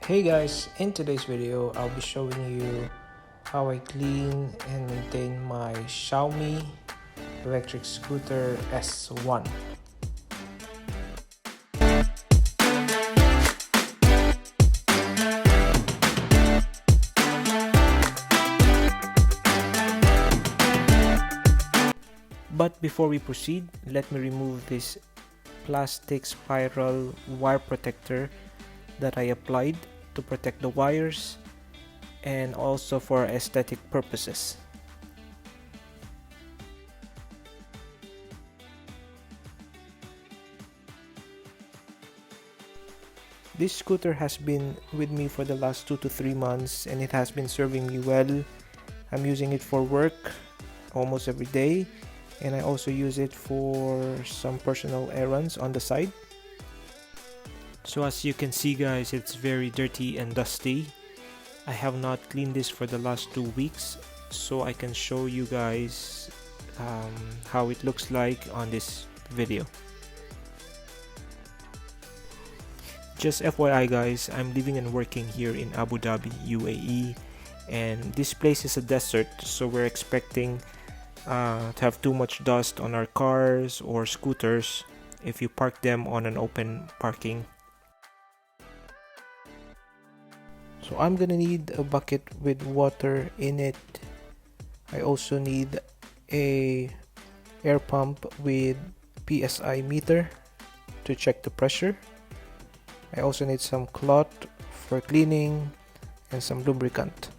Hey guys, in today's video I'll be showing you how I clean and maintain my Xiaomi electric scooter S1. But before we proceed, let me remove this plastic spiral wire protector that I applied to protect the wires and also for aesthetic purposes. This scooter has been with me for the last 2 to 3 months and it has been serving me well. I'm using it for work almost every day, and I also use it for some personal errands on the side. So as you can see guys, it's very dirty and dusty. I have not cleaned this for the last 2 weeks, so I can show you guys how it looks like on this video. Just FYI guys, I'm living and working here in Abu Dhabi, UAE, and this place is a desert, so we're expecting to have too much dust on our cars or scooters if you park them on an open parking. So I'm gonna need a bucket with water in it. I also need a air pump with PSI meter to check the pressure. I also need some cloth for cleaning and some lubricant.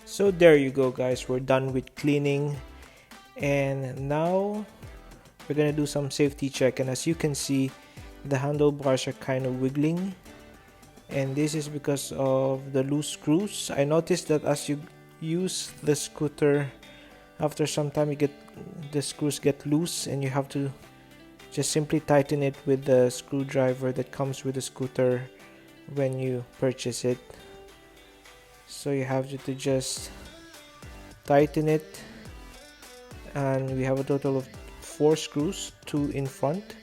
So there you go guys, we're done with cleaning, and now we're gonna do some safety check. And as you can see, the handlebars are kind of wiggling, and this is because of the loose screws. I noticed that as you use the scooter, after some time the screws get loose, and you have to just simply tighten it with the screwdriver that comes with the scooter when you purchase it. So you have to just tighten it, and we have a total of 4 screws, 2 in front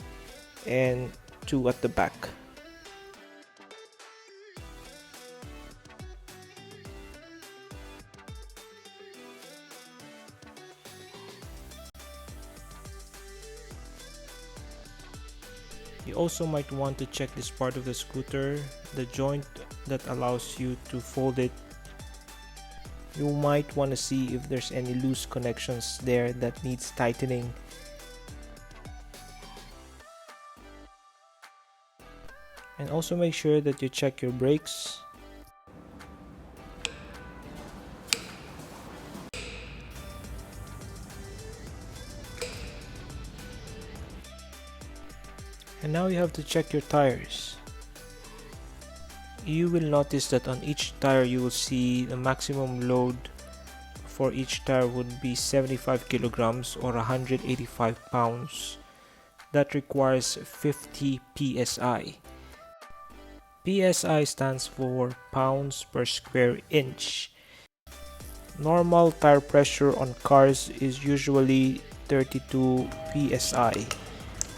and 2 at the back. You also might want to check this part of the scooter, the joint that allows you to fold it. You might want to see if there's any loose connections there that needs tightening. And also make sure that you check your brakes. And now you have to check your tires. You will notice that on each tire you will see the maximum load for each tire would be 75 kilograms or 185 pounds. That requires 50 PSI. PSI stands for pounds per square inch. Normal tire pressure on cars is usually 32 PSI.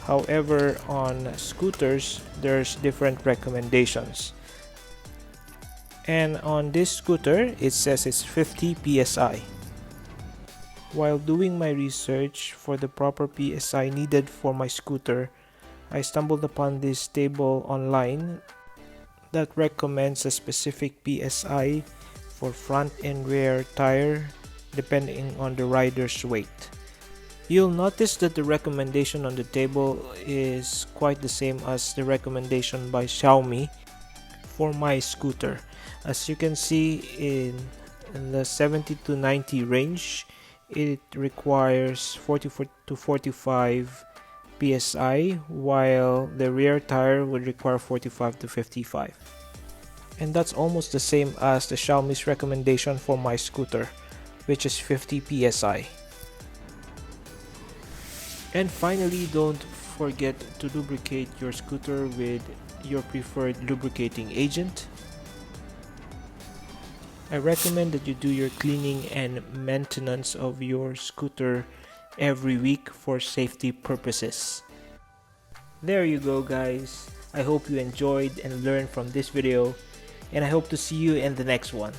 However, on scooters, there's different recommendations. And on this scooter, it says it's 50 PSI. While doing my research for the proper PSI needed for my scooter, I stumbled upon this table online that recommends a specific PSI for front and rear tire depending on the rider's weight. You'll notice that the recommendation on the table is quite the same as the recommendation by Xiaomi for my scooter. As you can see, in the 70 to 90 range, it requires 44 to 45 PSI, while the rear tire would require 45 to 55. And that's almost the same as the Xiaomi's recommendation for my scooter, which is 50 PSI. And finally, don't forget to lubricate your scooter with your preferred lubricating agent. I recommend that you do your cleaning and maintenance of your scooter every week for safety purposes. There you go guys. I hope you enjoyed and learned from this video, and I hope to see you in the next one.